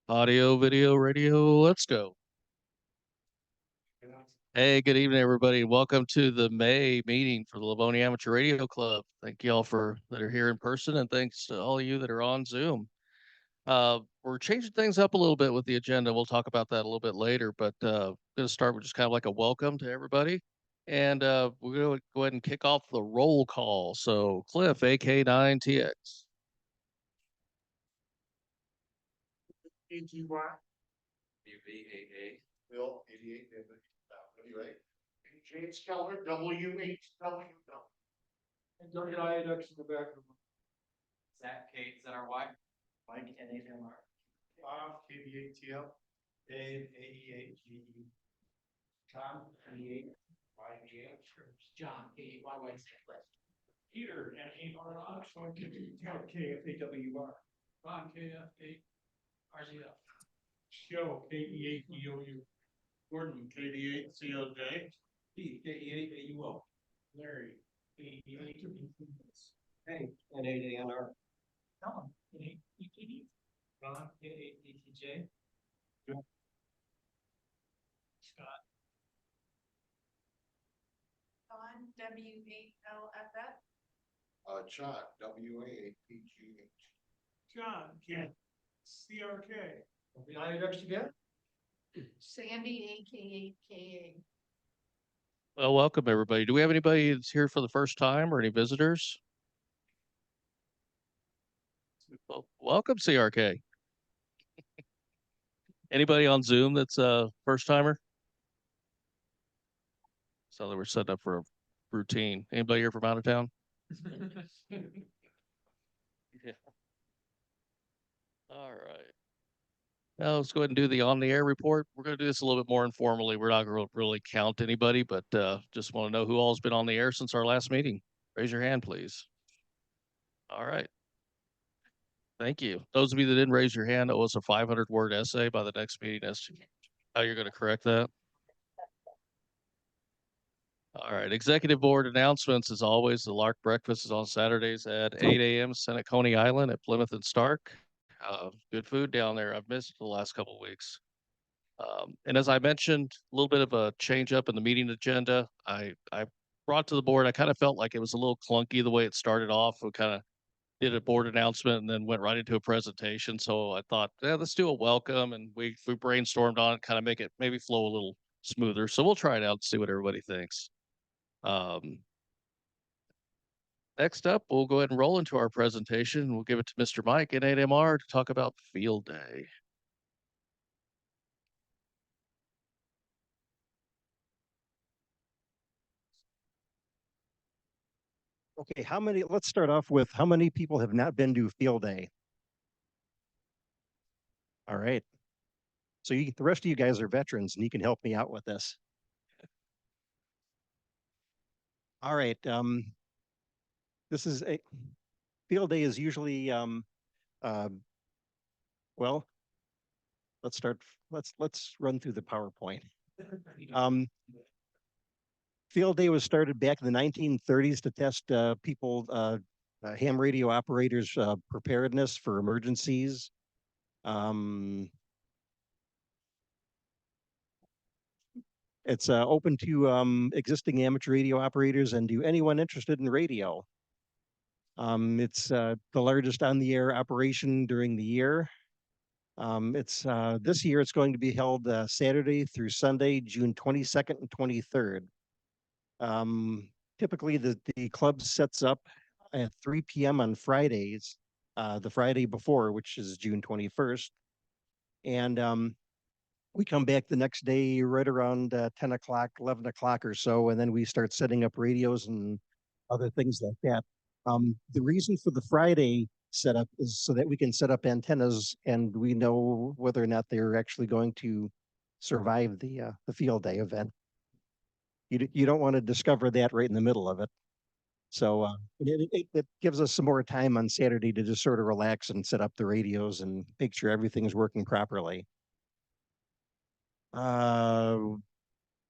Audio, video, radio, let's go. Hey, good evening, everybody. Welcome to the May meeting for the Livonia Amateur Radio Club. Thank you all that are here in person, and thanks to all of you that are on Zoom. We're changing things up a little bit with the agenda. We'll talk about that a little bit later, but going to start with just kind of like a welcome to everybody. And we're going to go ahead and kick off the roll call. So Cliff, AK9TX. WBAA. Bill, 88, WA. James Keller, WHW. And WIAX in the back of them. Zach, KZRY. Mike, NAMR. Bob, KBATL. Dave, AEAGE. Tom, 28, YBA. John, KYY. Peter, NARR. Sean, KFAWR. Ron, KFA. Joe, KE8DOU. Gordon, KD8COJ. Pete, KE8AUO. Larry, KE8. Hank, N8ANR. Helen, K8ETD. Ron, K8ETJ. Scott. Don, W8LFF. Chuck, WA8PGH. John, Ken, CRK. WIAX again? Sandy, AK8KA. Well, welcome, everybody. Do we have anybody that's here for the first time or any visitors? Well, welcome, CRK. Anybody on Zoom that's a first timer? So that we're setting up for a routine. Anybody here from out of town? Yeah. All right. Now let's go ahead and do the on-the-air report. We're going to do this a little bit more informally. We're not going to really count anybody, but just want to know who all's been on the air since our last meeting. Raise your hand, please. All right. Thank you. Those of you that didn't raise your hand, it was a 500-word essay by the next meeting as to how you're going to correct that. All right. Executive board announcements, as always. The LARC breakfast is on Saturdays at 8 a.m. Senate Coney Island at Plymouth and Stark. Good food down there. I've missed it the last couple of weeks. And as I mentioned, a little bit of a change up in the meeting agenda. I brought to the board, I kind of felt like it was a little clunky the way it started off. We kind of did a board announcement and then went right into a presentation. So I thought, yeah, let's do a welcome. And we brainstormed on it, kind of make it maybe flow a little smoother. So we'll try it out and see what everybody thinks. Next up, we'll go ahead and roll into our presentation. We'll give it to Mr. Mike in NMR to talk about Field Day. Okay, let's start off with how many people have not been to Field Day? All right. So the rest of you guys are veterans and you can help me out with this. All right. This is Field Day is usually, well, let's run through the PowerPoint. Field Day was started back in the 1930s to test ham radio operators' preparedness for emergencies. It's open to existing amateur radio operators and to anyone interested in radio. It's the largest on-the-air operation during the year. This year it's going to be held Saturday through Sunday, June 22nd and 23rd. Typically the club sets up at 3 p.m. on Fridays, the Friday before, which is June 21st. And we come back the next day right around 10 o'clock, 11 o'clock or so, and then we start setting up radios and other things like that. The reason for the Friday setup is so that we can set up antennas and we know whether or not they're actually going to survive the Field Day event. You don't want to discover that right in the middle of it. So it gives us some more time on Saturday to just sort of relax and set up the radios and make sure everything's working properly. Uh,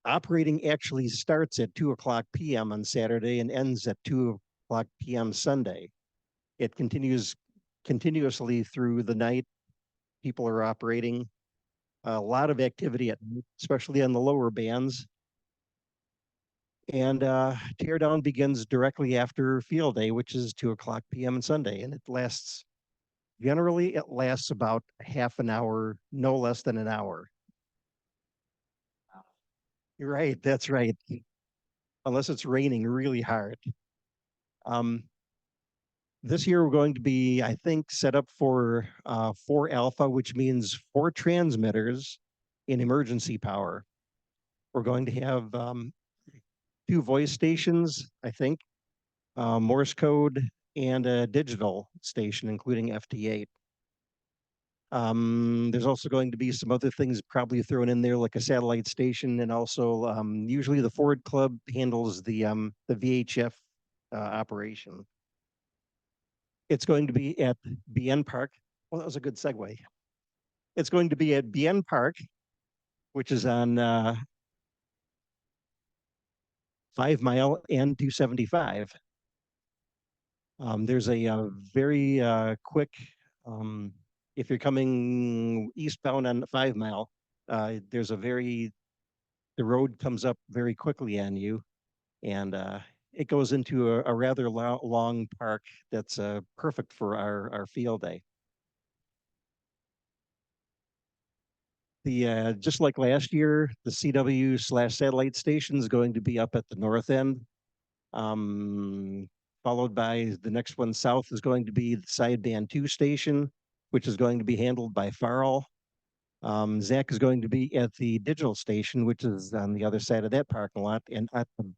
Operating actually starts at 2 o'clock p.m. on Saturday and ends at 2 o'clock p.m. Sunday. It continues continuously through the night. People are operating. A lot of activity at night, especially on the lower bands. And teardown begins directly after field day, which is 2 o'clock p.m. on Sunday, and it lasts about half an hour, no less than an hour. You're right, that's right. Unless it's raining really hard. Um, this year we're going to be, I think, set up for 4 alpha, which means 4 transmitters in emergency power. We're going to have 2 voice stations, I think, Morse code, and a digital station, including FT8. There's also going to be some other things probably thrown in there, like a satellite station, and also usually the Ford Club handles the VHF operation. It's going to be at BN Park. Well, that was a good segue. It's going to be at BN Park, which is on 5 Mile and 275. There's a very quick, um, if you're coming eastbound on 5 Mile, the road comes up very quickly on you, and it goes into a rather long park that's perfect for our field day. Just like last year, the CW/satellite station is going to be up at the north end. Um, Followed by the next one south is going to be the sideband 2 station, which is going to be handled by Farrell. Zach is going to be at the digital station, which is on the other side of that parking lot. And at the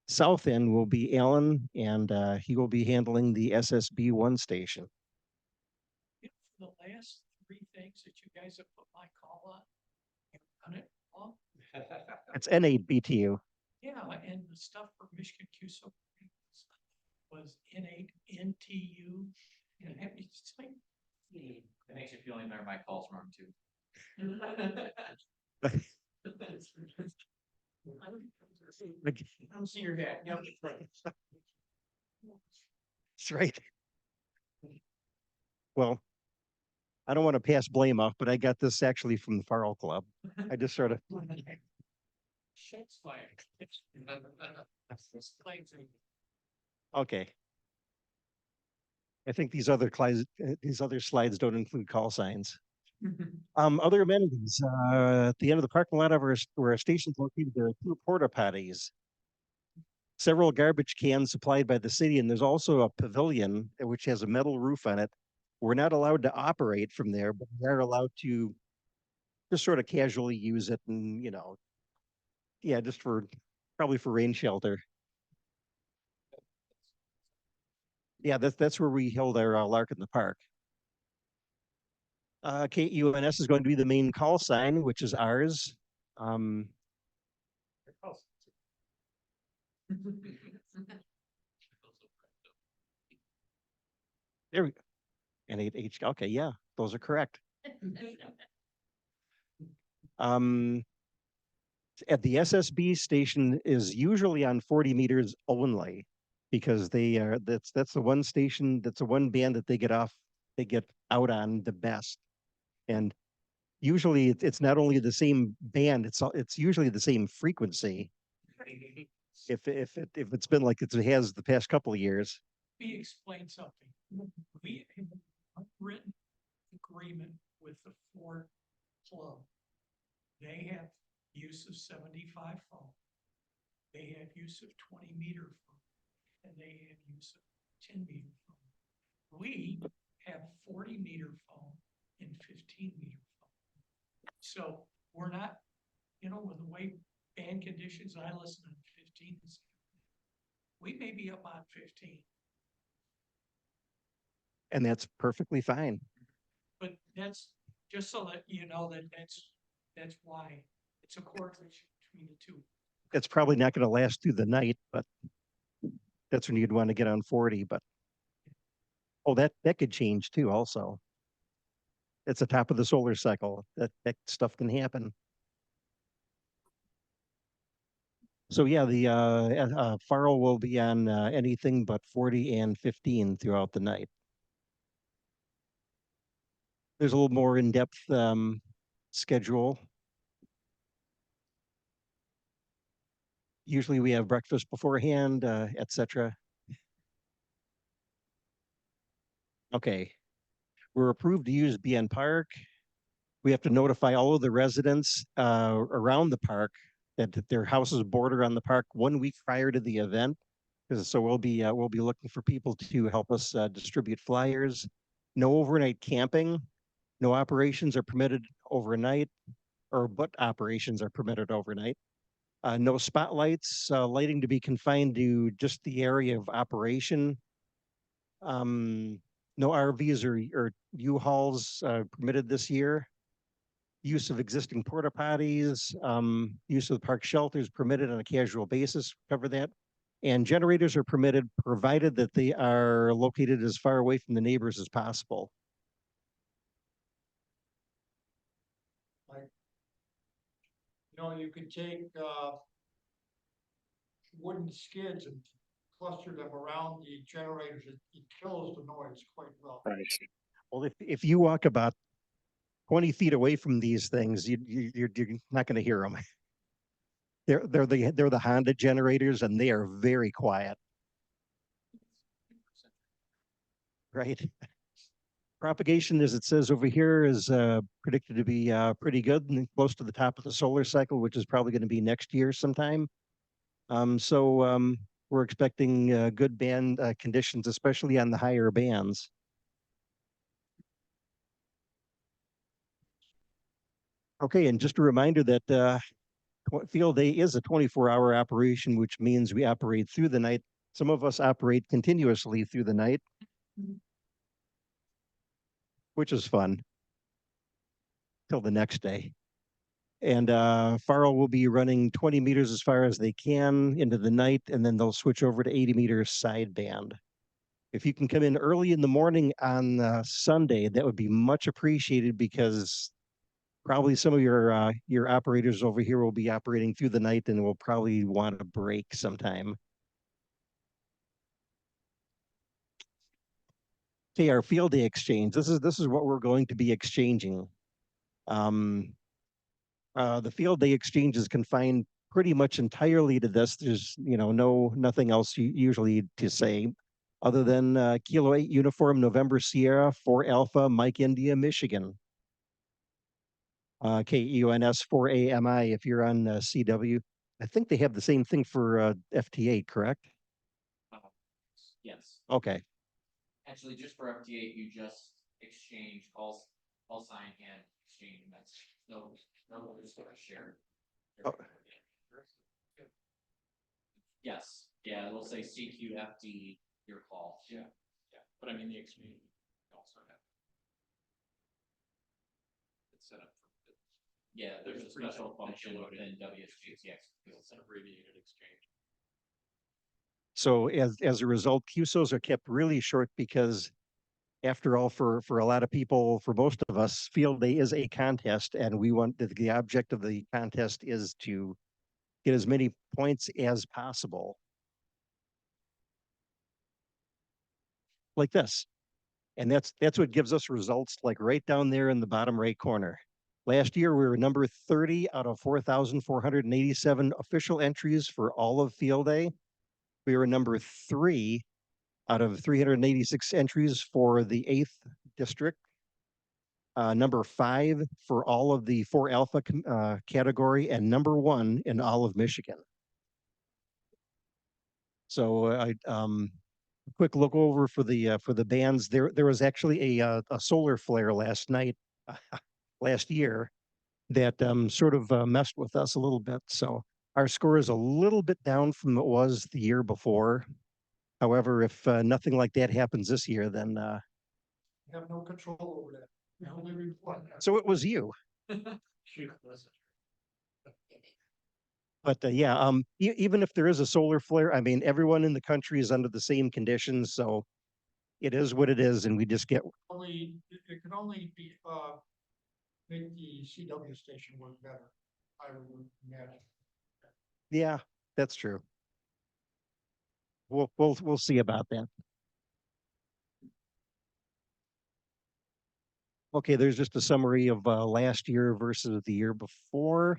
south end will be Alan, and he will be handling the SSB 1 station. For the last 3 things that you guys have put my call on, you've done it wrong. It's N8 BTU. Yeah, and the stuff for Michigan QSO was N8 NTU. And it's like, It makes you feel any better, my call's wrong too. I don't see your head. Yeah. That's right. Well, I don't want to pass blame off, but I got this actually from the Farrell Club. I just sort of, Shots fired. okay. I think these other slides don't include call signs. Other amenities, at the end of the parking lot of where our station's located, there are 2 porta potties, several garbage cans supplied by the city, and there's also a pavilion which has a metal roof on it. We're not allowed to operate from there, but we are allowed to just sort of casually use it, and yeah, just probably for rain shelter. Yeah, that's where we held our LARC in the park. KUNS is going to be the main call sign, which is ours. There we go. N8H. Okay, yeah, those are correct. At the SSB station is usually on 40 meters only, because that's the one station, that's the one band that they get out on the best. And usually it's not only the same band, it's usually the same frequency. If it's been like it has the past couple of years. Let me explain something. We have a written agreement with the Ford Club. They have use of 75 phone. They have use of 20-meter phone, and they have use of 10-meter phone. We have 40-meter phone and 15-meter phone. So we're not, with the way band conditions, I listen to 15. We may be up on 15. And that's perfectly fine. But that's just so that you know that's why it's a coordination between the two. It's probably not going to last through the night, but that's when you'd want to get on 40, but oh, that could change too also. It's the top of the solar cycle. That stuff can happen. So yeah, the Farrell will be on anything but 40 and 15 throughout the night. There's a little more in-depth schedule. Usually we have breakfast beforehand, etc. Okay, we're approved to use BN Park. We have to notify all of the residents around the park that their houses border on the park 1 week prior to the event. So we'll be looking for people to help us distribute flyers. No overnight camping. No operations are permitted overnight, but operations are permitted overnight. No spotlights, lighting to be confined to just the area of operation. No RVs or U-Hauls permitted this year. Use of existing porta potties, use of the park shelters permitted on a casual basis, cover that. And generators are permitted provided that they are located as far away from the neighbors as possible. You know, you could take, wooden skids and cluster them around the generators. It kills the noise quite well. Well, if you walk about 20 feet away from these things, you're not going to hear them. They're the Honda generators, and they are very quiet. Right. Propagation, as it says over here, is predicted to be pretty good and close to the top of the solar cycle, which is probably going to be next year sometime. So we're expecting good band conditions, especially on the higher bands. Okay, and just a reminder that field day is a 24-hour operation, which means we operate through the night. Some of us operate continuously through the night, which is fun till the next day. And Farrell will be running 20 meters as far as they can into the night, and then they'll switch over to 80 meters sideband. If you can come in early in the morning on Sunday, that would be much appreciated, because probably some of your operators over here will be operating through the night and will probably want a break sometime. Okay, our field day exchange. This is what we're going to be exchanging. The field day exchange is confined pretty much entirely to this. There's nothing else usually to say, other than Kilo 8 Uniform November Sierra 4 Alpha Mike India Michigan. KEUNS 4 AMI if you're on CW. I think they have the same thing for FT8, correct? Yes, Okay. actually, just for FT8, you just exchange call sign and exchange message. No, it's sort of shared. Oh. Yes, yeah, it'll say CQFD your call. Yeah, but I mean, the exchange also have. It's set up for. Yeah, there's a special function within WSGTX. It's an abbreviated exchange. So as a result, QSOs are kept really short, because after all, for a lot of people, for most of us, field day is a contest, and we want the object of the contest is to get as many points as possible. Like this. And that's what gives us results, like right down there in the bottom right corner. Last year, we were number 30 out of 4,487 official entries for all of field day. We were number 3 out of 386 entries for the 8th district. Number 5 for all of the 4 Alpha category, and number 1 in all of Michigan. So quick look over for the bands. There was actually a solar flare last night, last year, that sort of messed with us a little bit. So our score is a little bit down from what it was the year before. However, if nothing like that happens this year, then You have no control over that. You only report that. so it was you. Shoot, listen. But yeah, even if there is a solar flare, I mean, everyone in the country is under the same conditions, so it is what it is, and we just get, It can only be, make the CW station work better, I would imagine. yeah, that's true. We'll see about that. Okay, there's just a summary of last year versus the year before.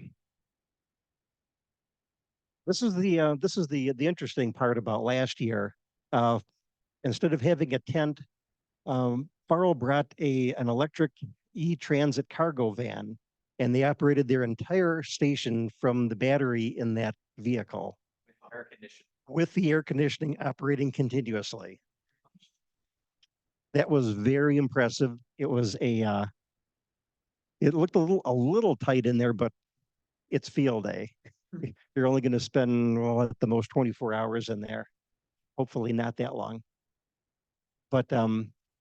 This is the interesting part about last year. Uh, Instead of having a tent, Farrell brought an electric e-transit cargo van, and they operated their entire station from the battery in that vehicle With air conditioning. with the air conditioning operating continuously. That was very impressive. It looked a little tight in there, but it's field day. You're only going to spend, well, at the most 24 hours in there. Hopefully not that long. But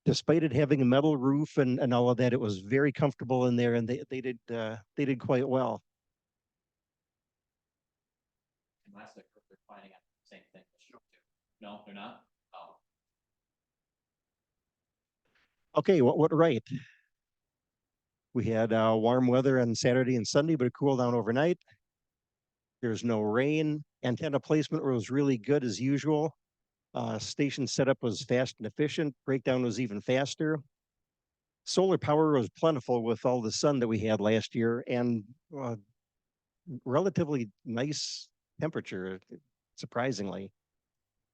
despite it having a metal roof and all of that, it was very comfortable in there, and they did quite well. And last year, they're finding out the same thing this year too. No, they're not? Oh, Okay, what right? We had warm weather on Saturday and Sunday, but it cooled down overnight. There's no rain. Antenna placement was really good as usual. Station setup was fast and efficient. Breakdown was even faster. Solar power was plentiful with all the sun that we had last year, and relatively nice temperature, surprisingly.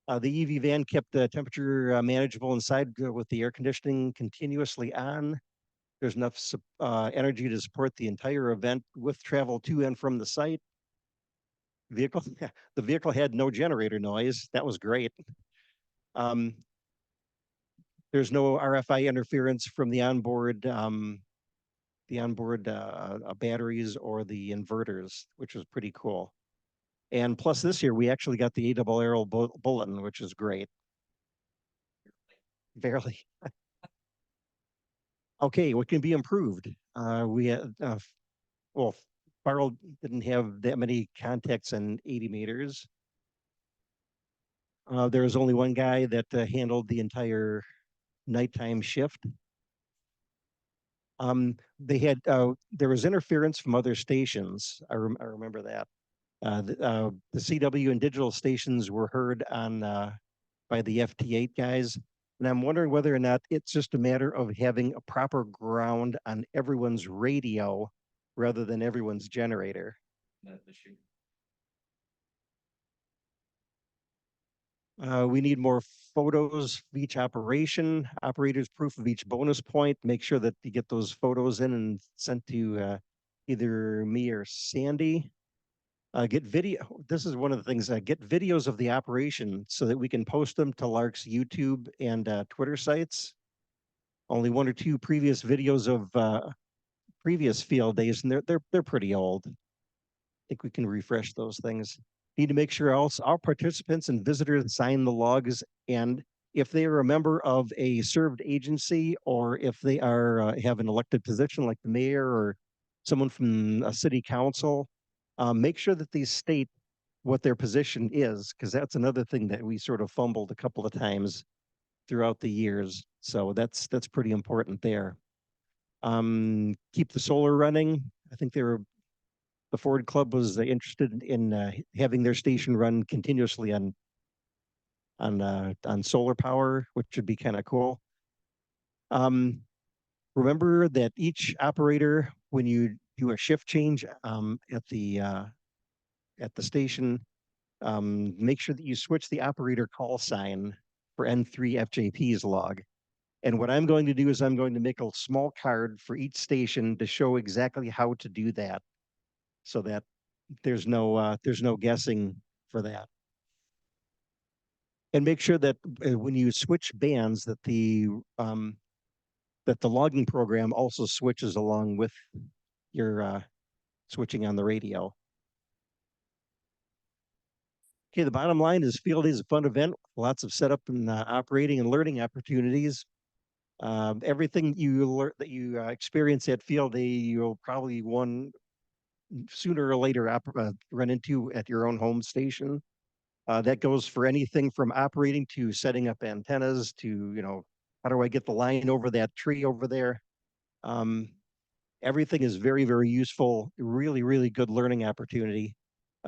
The EV van kept the temperature manageable inside with the air conditioning continuously on. There's enough energy to support the entire event with travel to and from the site. Vehicle, the vehicle had no generator noise. That was great. Um, there's no RFI interference from the onboard batteries or the inverters, which was pretty cool. And plus, this year we actually got the ARRL bulletin, which is great. Barely. Okay, what can be improved? We had, well, Farrell didn't have that many contacts on 80 meters. There was only one guy that handled the entire nighttime shift. There was interference from other stations. I remember that. The CW and digital stations were heard on by the FT8 guys, and I'm wondering whether or not it's just a matter of having a proper ground on everyone's radio rather than everyone's generator. the shoot. We need more photos of each operation, operators proof of each bonus point. Make sure that you get those photos in and sent to either me or Sandy. Get video. This is one of the things. Get videos of the operation so that we can post them to LARC's YouTube and Twitter sites. Only one or two previous videos of previous field days, and they're pretty old. I think we can refresh those things. Need to make sure also our participants and visitors sign the logs, and if they are a member of a served agency or if they are have an elected position like the mayor or someone from a city council, make sure that they state what their position is, because that's another thing that we sort of fumbled a couple of times throughout the years. So that's pretty important there. Keep the solar running. I think the Ford Club was interested in having their station run continuously on solar power, which would be kind of cool. Remember that each operator, when you do a shift change at the station, make sure that you switch the operator call sign for N3 FJP's log. And what I'm going to do is I'm going to make a small card for each station to show exactly how to do that, so that there's no guessing for that. And make sure that when you switch bands, that the logging program also switches along with your switching on the radio. Okay, the bottom line is field is a fun event, lots of setup and operating and learning opportunities. Everything that you experience at field day, you'll probably sooner or later run into at your own home station. That goes for anything from operating to setting up antennas to, how do I get the line over that tree over there? Um, Everything is very, very useful, really, really good learning opportunity.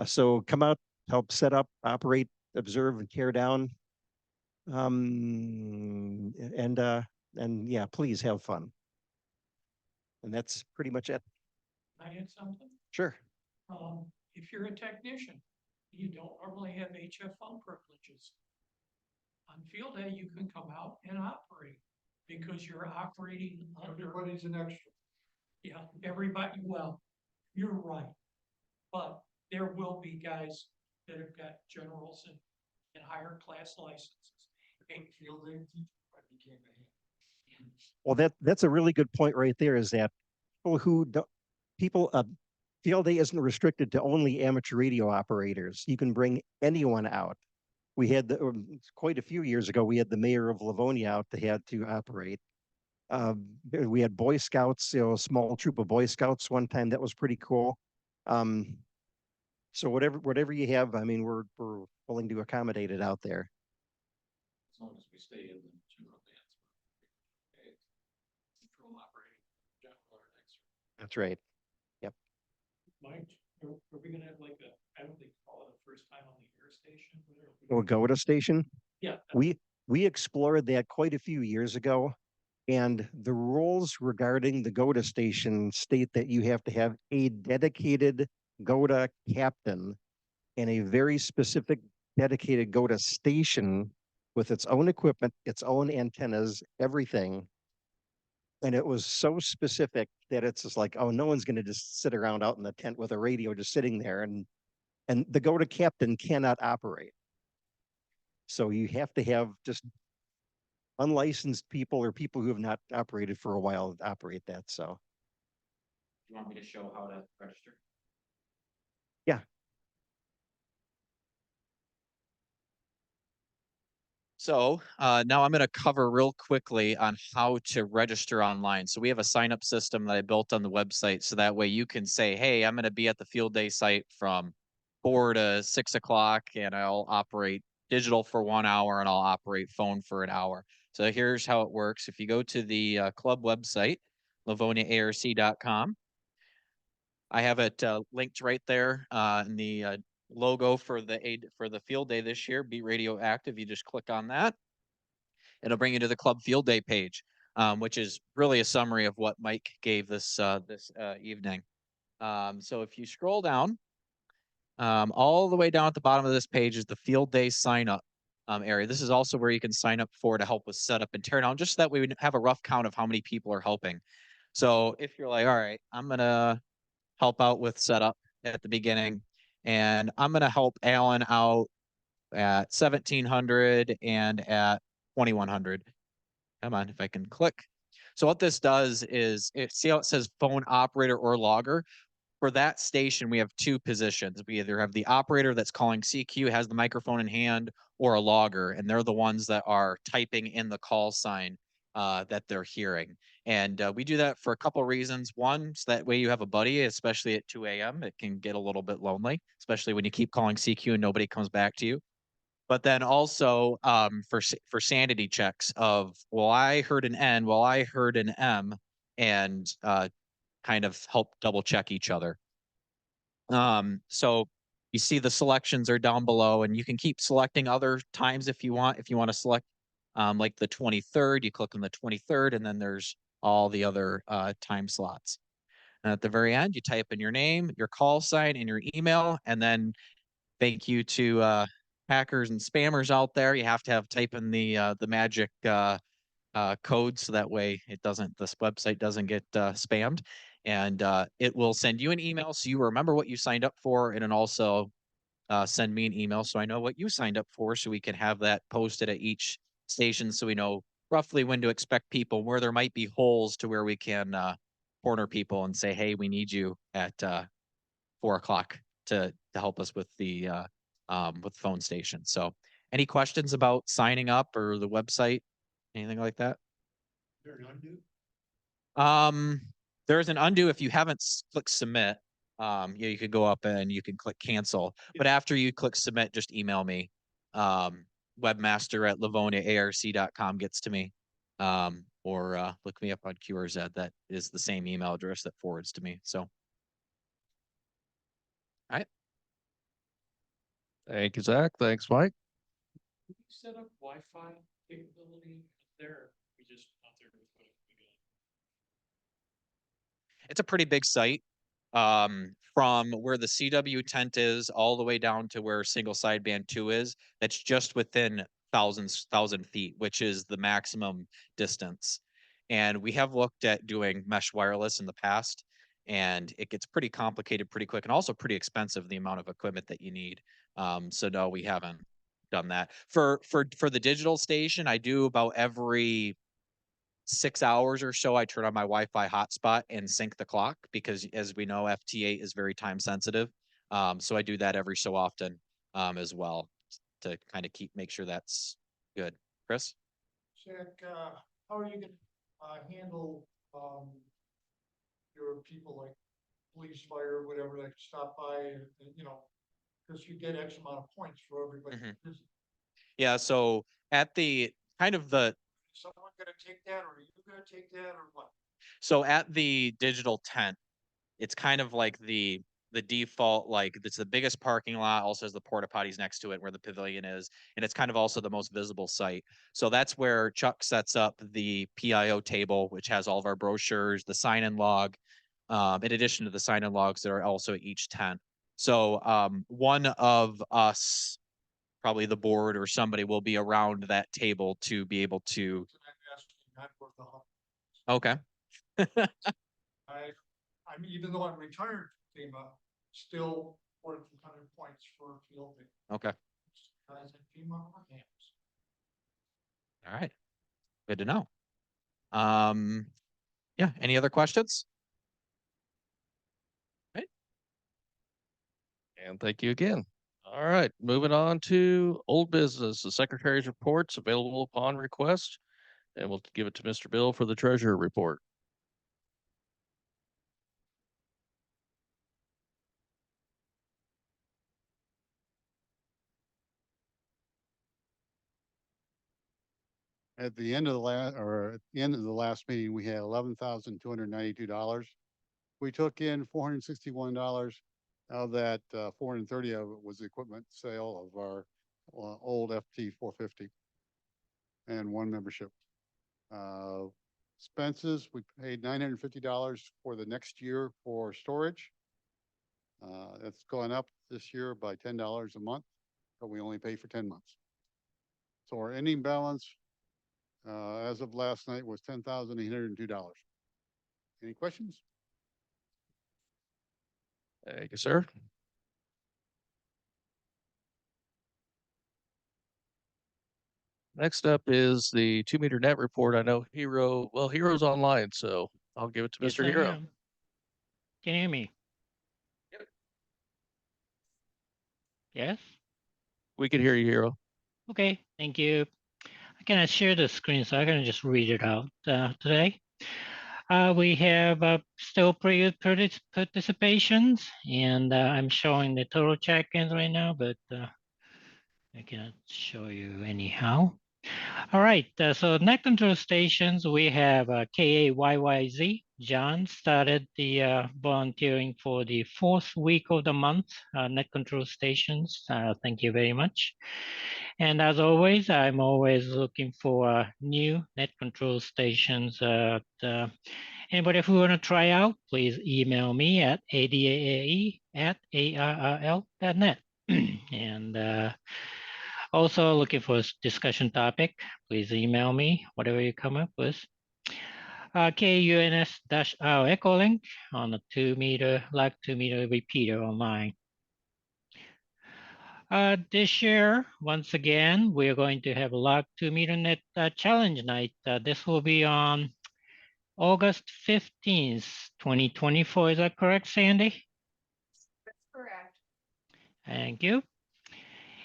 So come out, help set up, operate, observe, and tear down. Um, and uh, and yeah, please have fun. And that's pretty much it. Can I add something? Sure. If you're a technician, you don't normally have HFO privileges. On field day, you can come out and operate because you're operating under, Everybody's an extra. yeah, everybody, well, you're right. But there will be guys that have got generals and higher class licenses. And Field day, but you can't be. Well, that's a really good point right there. Is that people who do, people field day isn't restricted to only amateur radio operators. You can bring anyone out. We had quite a few years ago. We had the mayor of Livonia out that had to operate. We had Boy Scouts, a small troop of Boy Scouts one time. That was pretty cool. So whatever you have, I mean, we're willing to accommodate it out there. As long as we stay in the general dance. Okay. Control operating, general or next. That's right. Mike, are we gonna have like I don't think call it a first time on the air station? Or go to station. Yeah. We explored that quite a few years ago, and the rules regarding the GOTA station state that you have to have a dedicated GOTA captain and a very specific dedicated GOTA station with its own equipment, its own antennas, everything. And it was so specific that it's just like, oh, no one's going to just sit around out in the tent with a radio just sitting there, and the GOTA captain cannot operate. So you have to have just unlicensed people or people who have not operated for a while operate that. So You want me to show how to register? yeah. So now I'm going to cover real quickly on how to register online. So we have a sign up system that I built on the website. So that way you can say, hey, I'm going to be at the field day site from 4 to 6 o'clock and I'll operate digital for 1 hour and I'll operate phone for an hour. So here's how it works. If you go to the club website, livoniaarc.com, I have it linked right there in the logo for the field day this year, Beat Radio Active. You just click on that. It'll bring you to the club field day page, which is really a summary of what Mike gave this evening. So if you scroll down, all the way down at the bottom of this page is the field day sign up area. This is also where you can sign up for to help with setup and tear down, just so that we would have a rough count of how many people are helping. So if you're like, all right, I'm gonna help out with setup at the beginning, and I'm gonna help Alan out at 1700 and at 2100. Come on, if I can click. So what this does is, see how it says phone operator or logger? For that station, we have two positions. We either have the operator that's calling CQ, has the microphone in hand, or a logger, and they're the ones that are typing in the call sign that they're hearing. And we do that for a couple of reasons. One, so that way you have a buddy, especially at 2 a.m. It can get a little bit lonely, especially when you keep calling CQ and nobody comes back to you. But then also for sanity checks of, well, I heard an N, well, I heard an M, and kind of help double check each other. So you see the selections are down below, and you can keep selecting other times if you want. If you want to select like the 23rd, you click on the 23rd, and then there's all the other time slots. And at the very end, you type in your name, your call sign, and your email, and then thank you to hackers and spammers out there. You have to have type in the magic code so that way this website doesn't get spammed, and it will send you an email so you remember what you signed up for, and then also send me an email so I know what you signed up for, so we can have that posted at each station so we know roughly when to expect people, where there might be holes to where we can corner people and say, hey, we need you at 4 o'clock to help us with the phone station. So any questions about signing up or the website, anything like that? There an undo? There's an undo if you haven't clicked submit. You could go up and you can click cancel, but after you click submit, just email me. Webmaster@livoniaarc.com gets to me. Or look me up on QRZ. That is the same email address that forwards to me. So, all right. Thank you, Zach. Thanks, Mike. Did we set up Wi-Fi capability there? We just out there with what we got. It's a pretty big site. From where the CW tent is all the way down to where single sideband 2 is, that's just within thousand feet, which is the maximum distance. And we have looked at doing mesh wireless in the past, and it gets pretty complicated pretty quick and also pretty expensive, the amount of equipment that you need. So no, we haven't done that. For the digital station, I do about every 6 hours or so, I turn on my Wi-Fi hotspot and sync the clock because, as we know, FT8 is very time sensitive. So I do that every so often as well to kind of make sure that's good. Chris? Zach, how are you gonna, handle, your people like police, fire, whatever, that stop by and, you know, cause you get X amount of points for everybody. Mhm. Is Yeah. So at the kind of the someone gonna take that, or are you gonna take that, or what? so at the digital tent, it's kind of like the default, like it's the biggest parking lot, also has the porta potties next to it where the pavilion is, and it's kind of also the most visible site. So that's where Chuck sets up the PIO table, which has all of our brochures, the sign-in log, in addition to the sign-in logs that are also at each tent. So one of us, probably the board or somebody, will be around that table to be able to. I'm asking, not worth the hump. Okay. I mean, even though I'm retired from FEMA, still worth 100 points for field day. Okay. Guys at FEMA are hams. All right. Good to know. Yeah. Any other questions? Right. And thank you again. All right, moving on to old business. The secretary's reports available upon request, and we'll give it to Mr. Bill for the treasurer report. At the end of the last meeting, we had $11,292. We took in $461. Of that, 430 of it was equipment sale of our old FT 450 and one membership. Expenses, we paid $950 for the next year for storage. That's gone up this year by $10 a month, but we only pay for 10 months. So our ending balance as of last night was $10,802. Any questions? Thank you, sir. Next up is the 2-meter net report. I know Hero's online, so I'll give it to Yes, Mr. I Hero. am. Can you hear me? Yes? We can hear you, Hero. Okay, thank you. I cannot share the screen, so I'm going to just read it out today. We have still pretty good participations, and I'm showing the total check-ins right now, but I cannot show you anyhow. All right, so net control stations, we have KAYYZ. John started the volunteering for the 4th week of the month, net control stations. Thank you very much. And as always, I'm always looking for new net control stations. Anybody who want to try out, please email me at adaae@arrl.net. And also looking for a discussion topic, please email me, whatever you come up with. KUNS-R echo link on a 2-meter, LARC 2-meter repeater online. This year, once again, we're going to have a LARC 2-meter net challenge night. This will be on August 15th, 2024. Is that correct, Sandy? That's correct. Thank you.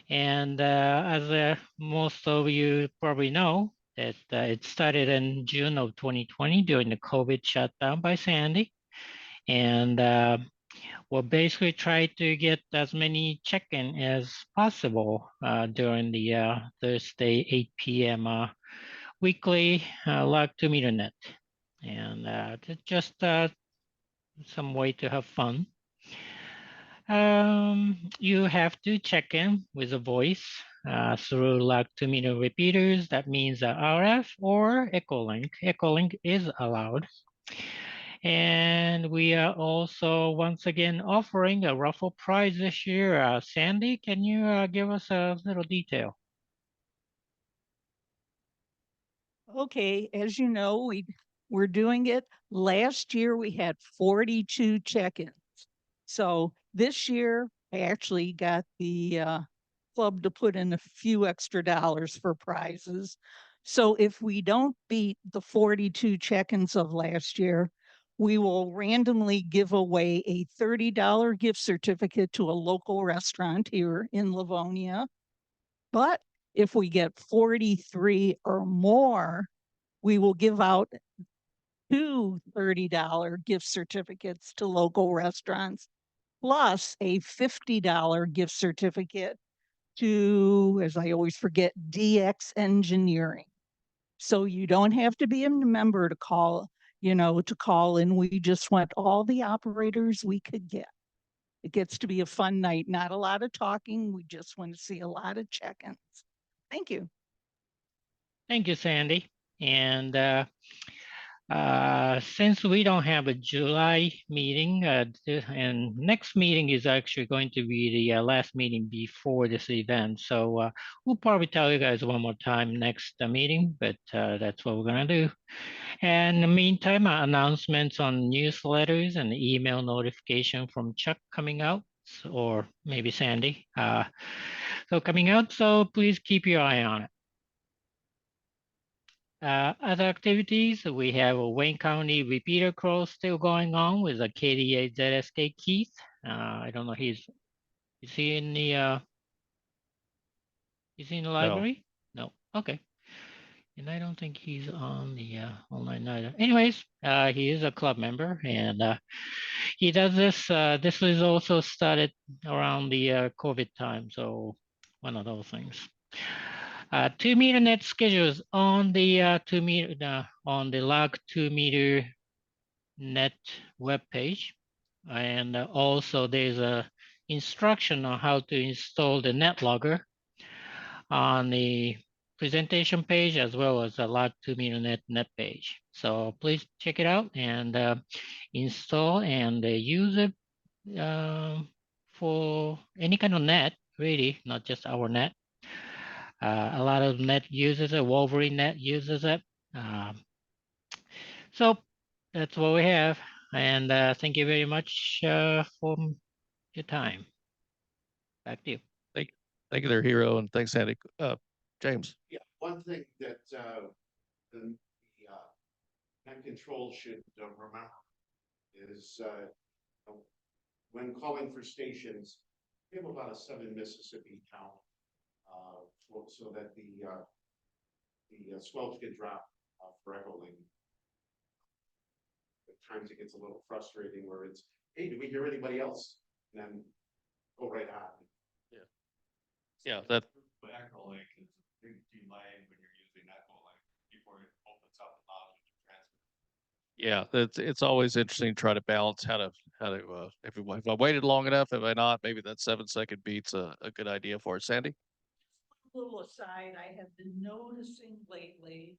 And as most of you probably know, that it started in June of 2020 during the COVID shutdown by Sandy. And we'll basically try to get as many check-in as possible during the Thursday 8 p.m. Weekly LARC 2-meter net. And just some way to have fun. You have to check in with a voice through LARC 2-meter repeaters. That means RF or Echolink. Echolink is allowed. And we are also once again offering a raffle prize this year. Sandy, can you give us a little detail? Okay, as you know, we're doing it. Last year we had 42 check-ins. So this year I actually got the club to put in a few extra dollars for prizes. So if we don't beat the 42 check-ins of last year, we will randomly give away a $30 gift certificate to a local restaurant here in Livonia. But if we get 43 or more, we will give out two $30 gift certificates to local restaurants, plus a $50 gift certificate to, as I always forget, DX Engineering. So you don't have to be a member to call, to call in. We just want all the operators we could get. It gets to be a fun night, not a lot of talking. We just want to see a lot of check-ins. Thank you. Thank you, Sandy. And since we don't have a July meeting, and next meeting is actually going to be the last meeting before this event. So we'll probably tell you guys one more time next meeting, but that's what we're gonna do. And in the meantime, announcements on newsletters and email notification from Chuck coming out, or maybe Sandy. So coming out, so please keep your eye on it. Other activities, we have a Wayne County repeater crawl still going on with a KDA ZSK Keith. I don't know, is he in the library? No. Okay. And I don't think he's on the online either. Anyways, he is a club member, and he does this. This was also started around the COVID time, so one of those things. 2-meter net schedules on the 2-meter on the LARC 2-meter net webpage, and also there's a instruction on how to install the net logger on the presentation page, as well as the LARC 2-meter net page. So please check it out and install and use it for any kind of net, really, not just our net. A lot of net uses it, Wolverine net uses it. So that's what we have. And thank you very much for your time. Back to you. Thank you there, Hero, and thanks, Sandy. James. Yeah, one thing that the net control should remember is when calling for stations, we have about a 7 Mississippi count, so that the swells get dropped for Echolink. At times it gets a little frustrating where it's, hey, do we hear anybody else? And then go right on. Yeah, that. Echolink is a big delay when you're using Echolink before it opens up the option to transfer. Yeah, it's always interesting to try to balance how to if I waited long enough, if I not, maybe that 7-second beat's a good idea for it. Sandy? Little aside, I have been noticing lately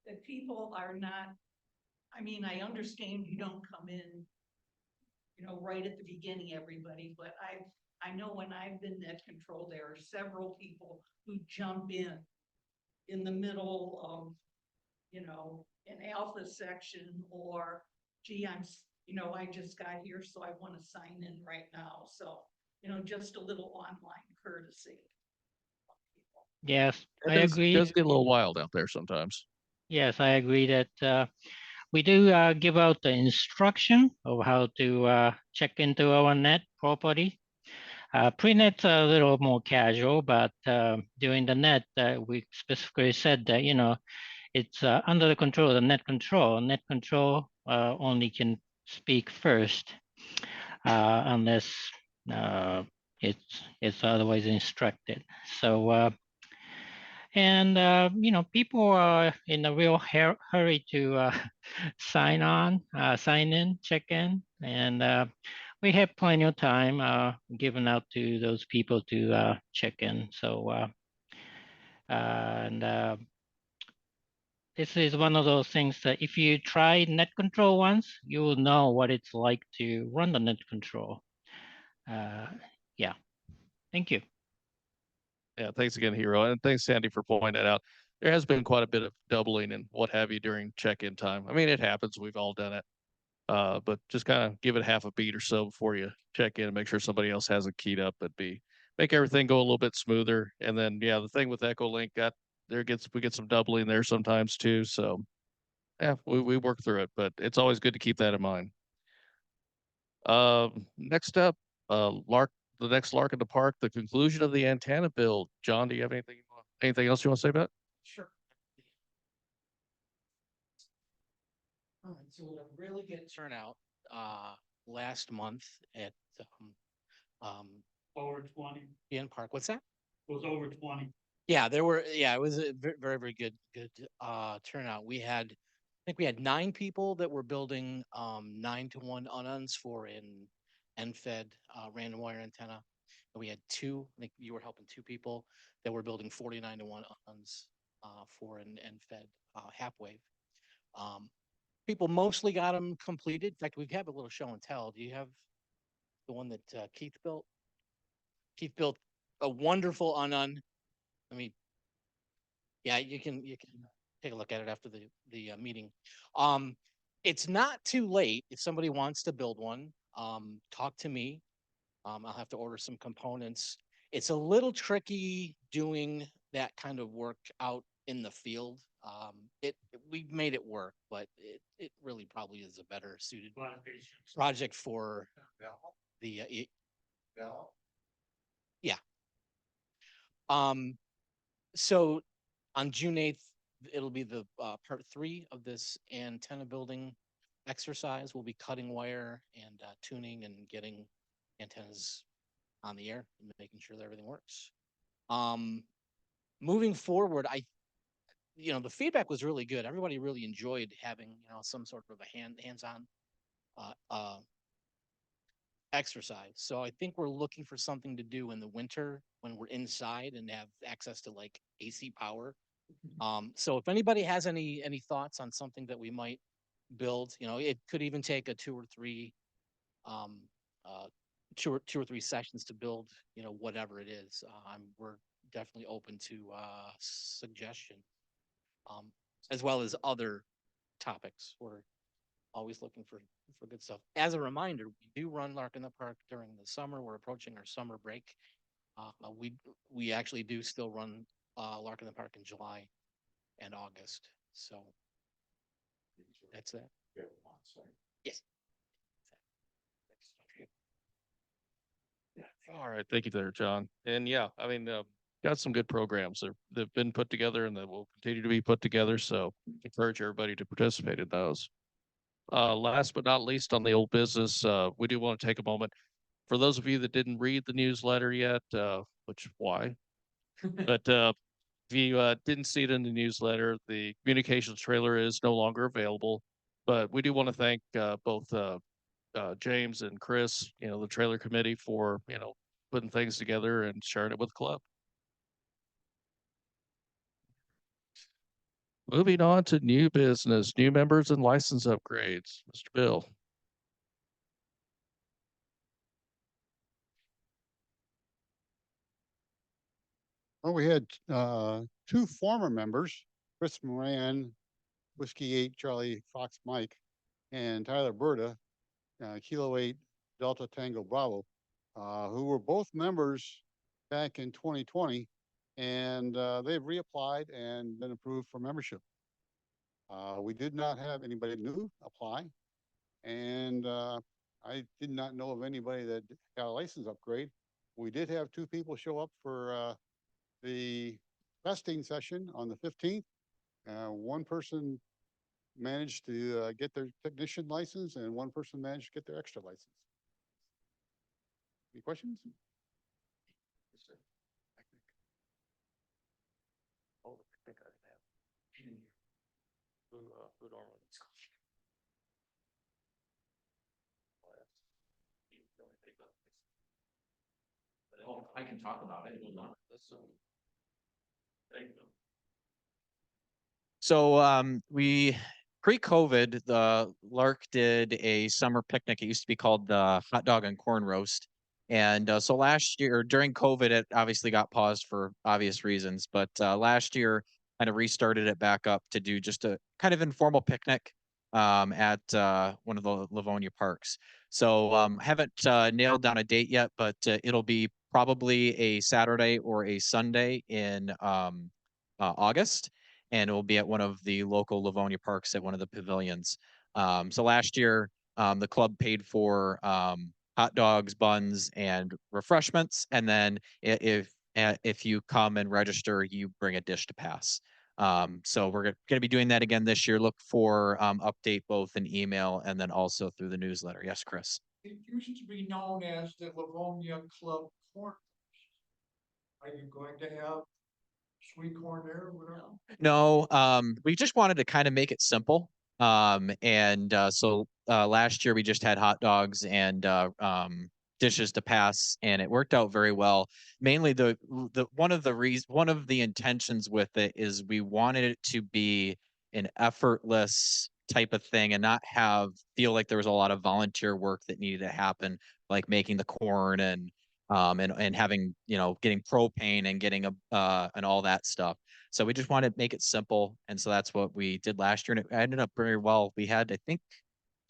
that people are not, I mean, I understand you don't come in, right at the beginning, everybody, but I know when I've been net control, there are several people who jump in the middle of, an alpha section, or gee, I just got here, so I want to sign in right now. So, just a little online courtesy. Yes, I It agree. does get a little wild out there sometimes. Yes, I agree that we do give out the instruction of how to check into our net property. Pre-net's a little more casual, but during the net, we specifically said that, it's under the control of the net control. Net control only can speak first. unless it's otherwise instructed. So people are in a real hurry to sign on, sign in, check in, and we have plenty of time given out to those people to check in. And this is one of those things that if you try net control once, you will know what it's like to run the net control. Yeah, thank you. Yeah, thanks again, Hero, and thanks, Sandy, for pointing that out. There has been quite a bit of doubling and what have you during check-in time. I mean, it happens. We've all done it. But just kind of give it half a beat or so before you check in and make sure somebody else has it keyed up. Make everything go a little bit smoother. And then yeah, the thing with EchoLink we get some doubling there sometimes too. So yeah, we work through it, but it's always good to keep that in mind. Next up, the next LARC in the park, the conclusion of the antenna build. John, do you have anything else you want to say about it? Sure. All right, so we had a really good turnout last month at Over 20, in Park. What's that? was over 20. Yeah, it was a very, very good turnout. I think we had 9 people that were building 9-to-1 ununs for an NFED random wire antenna. And we had 2, I think you were helping 2 people that were building 49-to-1 ununs for an NFED half wave. People mostly got them completed. In fact, we have a little show and tell. Do you have the one that Keith built? Keith built a wonderful unun. I mean, yeah, you can take a look at it after the meeting. It's not too late if somebody wants to build one. Talk to me. I'll have to order some components. It's a little tricky doing that kind of work out in the field. We made it work, but it really probably is a better suited project for the yeah. So on June 8th, it'll be the part 3 of this antenna building exercise. We'll be cutting wire and tuning and getting antennas on the air and making sure that everything works. Moving forward, the feedback was really good. Everybody really enjoyed having, some sort of a hands-on exercise. So I think we're looking for something to do in the winter when we're inside and have access to like AC power. So if anybody has any thoughts on something that we might build, it could even take a 2 or 3 two or three sessions to build, whatever it is. We're definitely open to suggestion, as well as other topics. We're always looking for good stuff. As a reminder, we do run LARC in the Park during the summer. We're approaching our summer break. We actually do still run LARC in the Park in July and August. So that's that. Yes. All right, thank you there, John. And yeah, I mean, got some good programs that've been put together and that will continue to be put together. So encourage everybody to participate in those. Last but not least on the old business, we do want to take a moment for those of you that didn't read the newsletter yet, which why? But if you didn't see it in the newsletter, the communications trailer is no longer available. But we do want to thank both James and Chris, the trailer committee for, putting things together and sharing it with the club. Moving on to new business, new members and license upgrades. Mr. Bill. Well, we had 2 former members, Chris Moran, Whiskey 8, Charlie Fox Mike, and Tyler Berta, Kilo 8, Delta Tango Bravo, who were both members back in 2020, and they've reapplied and been approved for membership. We did not have anybody new apply, and I did not know of anybody that got a license upgrade. We did have 2 people show up for the testing session on the 15th. One person managed to get their technician license and one person managed to get their extra license. Any questions? Oh, I think I have. Who normally? Oh, I can talk about it. Hold on. Thank you. So we pre-COVID, the LARC did a summer picnic. It used to be called the Hot Dog and Corn Roast. And so last year during COVID, it obviously got paused for obvious reasons. But last year, kind of restarted it back up to do just a kind of informal picnic at one of the Livonia parks. So haven't nailed down a date yet, but it'll be probably a Saturday or a Sunday in August, and it will be at one of the local Livonia parks at one of the pavilions. So last year, the club paid for hot dogs, buns, and refreshments, and then if you come and register, you bring a dish to pass. So we're going to be doing that again this year. Look for update both in email and then also through the newsletter. Yes, Chris. It used to be known as the Livonia Club Corn. Are you going to have sweet corn there or whatever? No, we just wanted to kind of make it simple. And so last year we just had hot dogs and dishes to pass, and it worked out very well. Mainly the one of the intentions with it is we wanted it to be an effortless type of thing and not feel like there was a lot of volunteer work that needed to happen, like making the corn and having, getting propane and getting and all that stuff. So we just wanted to make it simple. And so that's what we did last year. And it ended up very well. We had, I think,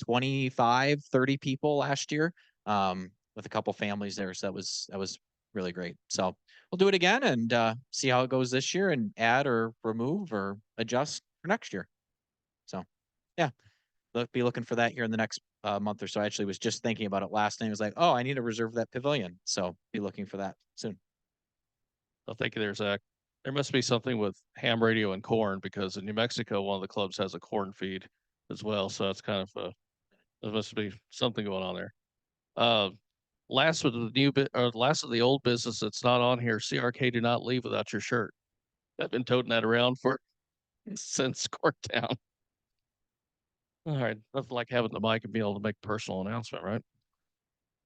25, 30 people last year with a couple families there. So that was really great. So we'll do it again and see how it goes this year and add or remove or adjust for next year. So, yeah, be looking for that here in the next month or so. I actually was just thinking about it last night. I was like, oh, I need to reserve that pavilion. So be looking for that soon. Well, thank you there, Zach. There must be something with ham radio and corn because in New Mexico, one of the clubs has a corn feed as well. So that's kind of there must be something going on there. Last of the new bit or last of the old business that's not on here. CRK, do not leave without your shirt. I've been toting that around since Corktown. All right, nothing like having the mic and being able to make a personal announcement, right?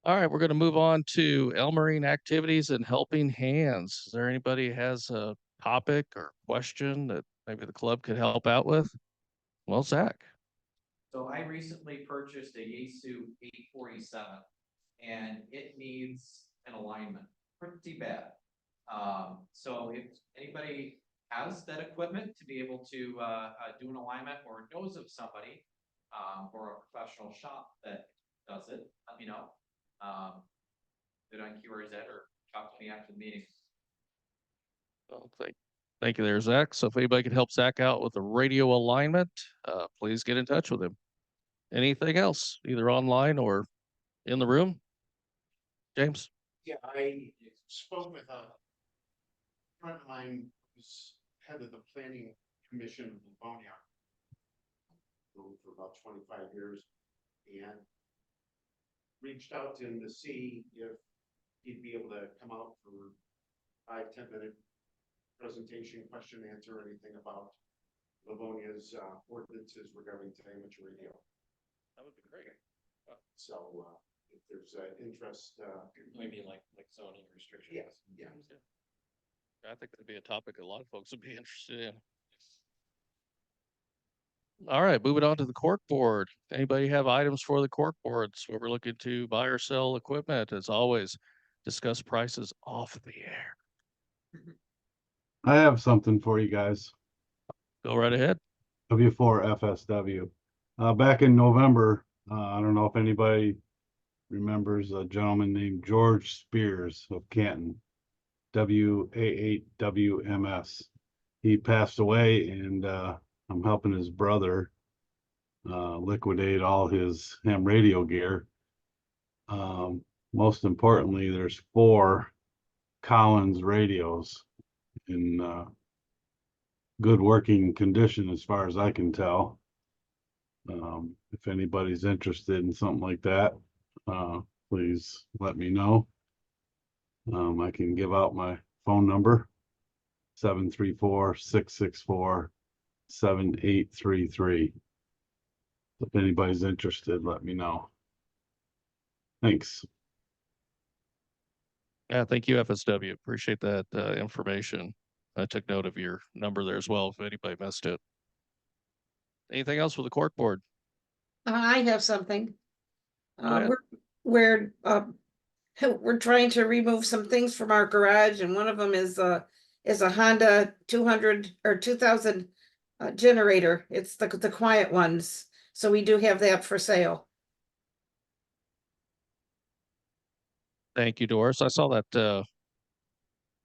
All right, we're going to move on to Elmarine activities and helping hands. Is there anybody who has a topic or question that maybe the club could help out with? Well, Zach. So I recently purchased a Yaesu 847 and it needs an alignment pretty bad. So if anybody has that equipment to be able to do an alignment or knows of somebody or a professional shop that does it, let me know. Do it on QRZ or talk to me after the meeting. Well, thank you there, Zach. So if anybody could help Zach out with the radio alignment, please get in touch with him. Anything else, either online or in the room? James? Yeah, I spoke with a friend of mine who's head of the planning commission of Livonia for about 25 years and reached out to him to see if he'd be able to come out for 5-10 minute presentation, question, answer, anything about Livonia's ordinances regarding amateur radio. That would be great. So if there's interest, Maybe like zoning restrictions. yeah. I think that'd be a topic a lot of folks would be interested in. All right, moving on to the cork board. Anybody have items for the cork boards where we're looking to buy or sell equipment? As always, discuss prices off the air. I have something for you guys. Go right ahead. W4 FSW. Back in November, I don't know if anybody remembers a gentleman named George Spears of Canton, WA8WMS. He passed away, and I'm helping his brother liquidate all his ham radio gear. Most importantly, there's 4 Collins radios in good working condition as far as I can tell. If anybody's interested in something like that, please let me know. I can give out my phone number, 734-664-7833. If anybody's interested, let me know. Thanks. Yeah, thank you, FSW. Appreciate that information. I took note of your number there as well, if anybody missed it. Anything else with the court board? I have something. Go ahead. We're trying to remove some things from our garage, and one of them is a Honda 200 or 2000 generator. It's the quiet ones. So we do have that for sale. Thank you, Doris. I saw that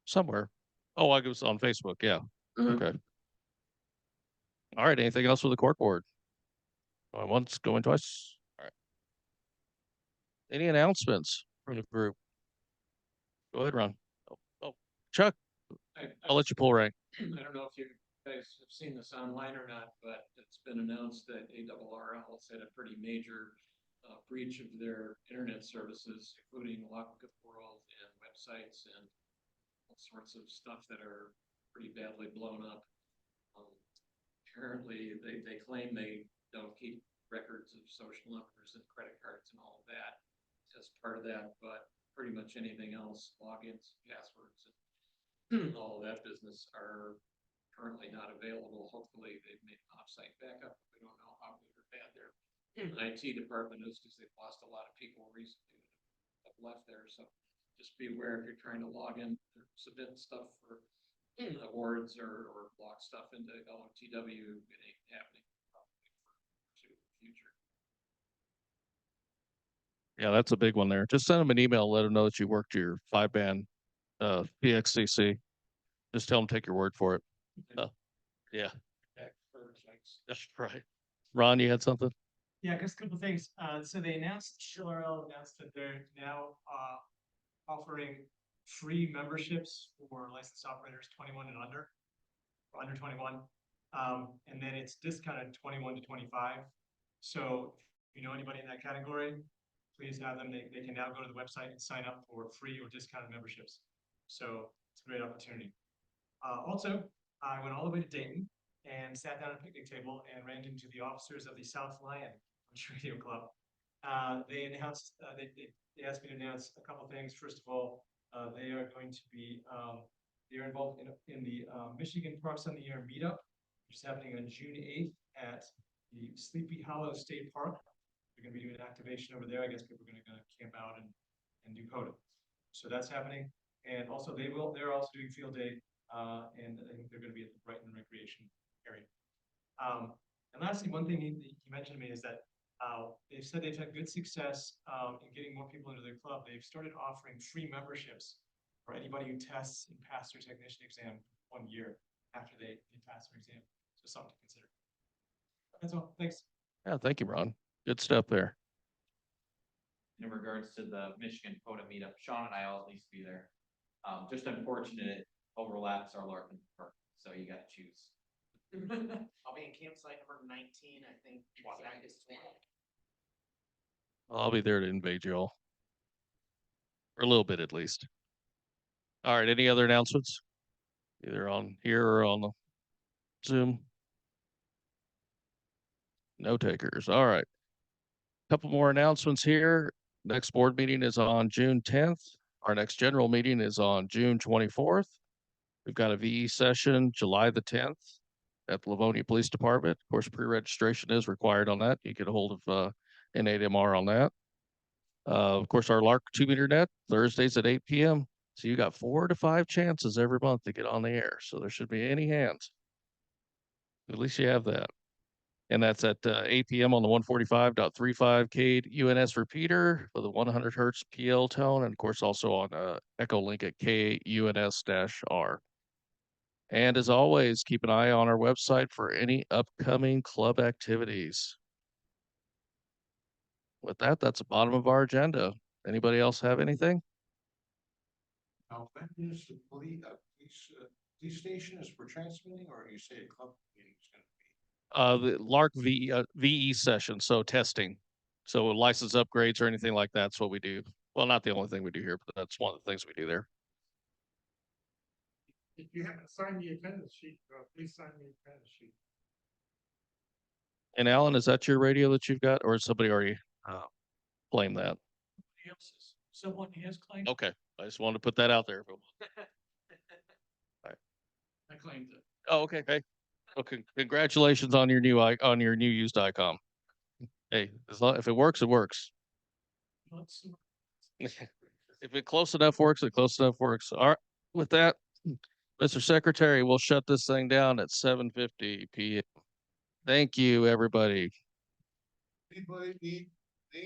somewhere. Oh, I was on Facebook. Yeah. Mhm. Okay. All right. Anything else with the court board? Going once, going twice. All right. Any announcements from the group? Go ahead, Ron. Oh, Chuck, I'll let you pull rank. I don't know if you guys have seen this online or not, but it's been announced that ARRL has had a pretty major breach of their internet services, including Lock Up World and websites and all sorts of stuff that are pretty badly blown up. Apparently, they claim they don't keep records of social numbers and credit cards and all of that as part of that, but pretty much anything else, logins, passwords, and all of that business are currently not available. Hopefully they've made offsite backup. We don't know how good or bad their IT department is because they've lost a lot of people recently that have left there. So just be aware if you're trying to log in, submit stuff for awards or block stuff into LOTW, it ain't happening probably for the future. Yeah, that's a big one there. Just send them an email, let them know that you worked your 5-band PXCC. Just tell them, take your word for it. Yeah, that's right. Ron, you had something? Yeah, just a couple of things. So they announced, LARC announced that they're now offering free memberships for licensed operators 21 and under, or under 21. And then it's discounted 21 to 25. So if you know anybody in that category, please have them. They can now go to the website and sign up for free or discounted memberships. So it's a great opportunity. Also, I went all the way to Dayton and sat down at a picnic table and ran into the officers of the South Lyon Radio Club. They announced, they asked me to announce a couple things. First of all, they are going to be, they're involved in the Michigan Parks on the Air meetup, which is happening on June 8th at the Sleepy Hollow State Park. They're going to be doing an activation over there. I guess people are going to camp out and do CODA. So that's happening. And also they're also doing field day, and I think they're going to be at the Brighton Recreation area. And lastly, one thing he mentioned to me is that they've said they've had good success in getting more people into their club. They've started offering free memberships for anybody who tests and passes their technician exam 1 year after they pass their exam. So something to consider. That's all. Thanks. Yeah, thank you, Ron. Good stuff there. In regards to the Michigan CODA meetup, Sean and I will at least be there. Just unfortunate it overlaps our LARC park, so you got to choose. I'll be in campsite number 19, I think. I'll be there to invade you all. Or a little bit at least. All right, any other announcements? Either on here or on the Zoom? No takers. All right. Couple more announcements here. Next board meeting is on June 10th. Our next general meeting is on June 24th. We've got a VE session July the 10th at the Livonia Police Department. Of course, pre-registration is required on that. You get a hold of N8MR on that. Of course, our LARC 2-meter net Thursdays at 8 p.m. So you got 4 to 5 chances every month to get on the air. So there should be any hands. At least you have that. And that's at 8 p.m. on the 145.35 CADE UNS repeater with a 100 hertz PL tone, and of course also on Echo Link at KUNS-R. And as always, keep an eye on our website for any upcoming club activities. With that, that's the bottom of our agenda. Anybody else have anything? Now, when is the police station is for transmitting, or you say a club meeting is going to be? The LARC VE session, so testing. So license upgrades or anything like that's what we do. Well, not the only thing we do here, but that's one of the things we do there. If you haven't signed the attendance sheet, please sign the attendance sheet. And Alan, is that your radio that you've got, or has somebody already claimed that? Someone has claimed. Okay, I just wanted to put that out there. I claimed it. Oh, okay, hey, okay, congratulations on your new on your new used ICOM. Hey, as long if it works, it works. Let's see. If it close enough works, it close enough works. All right, with that, Mr. Secretary, we'll shut this thing down at 7:50 p.m. Thank you, everybody. Anybody need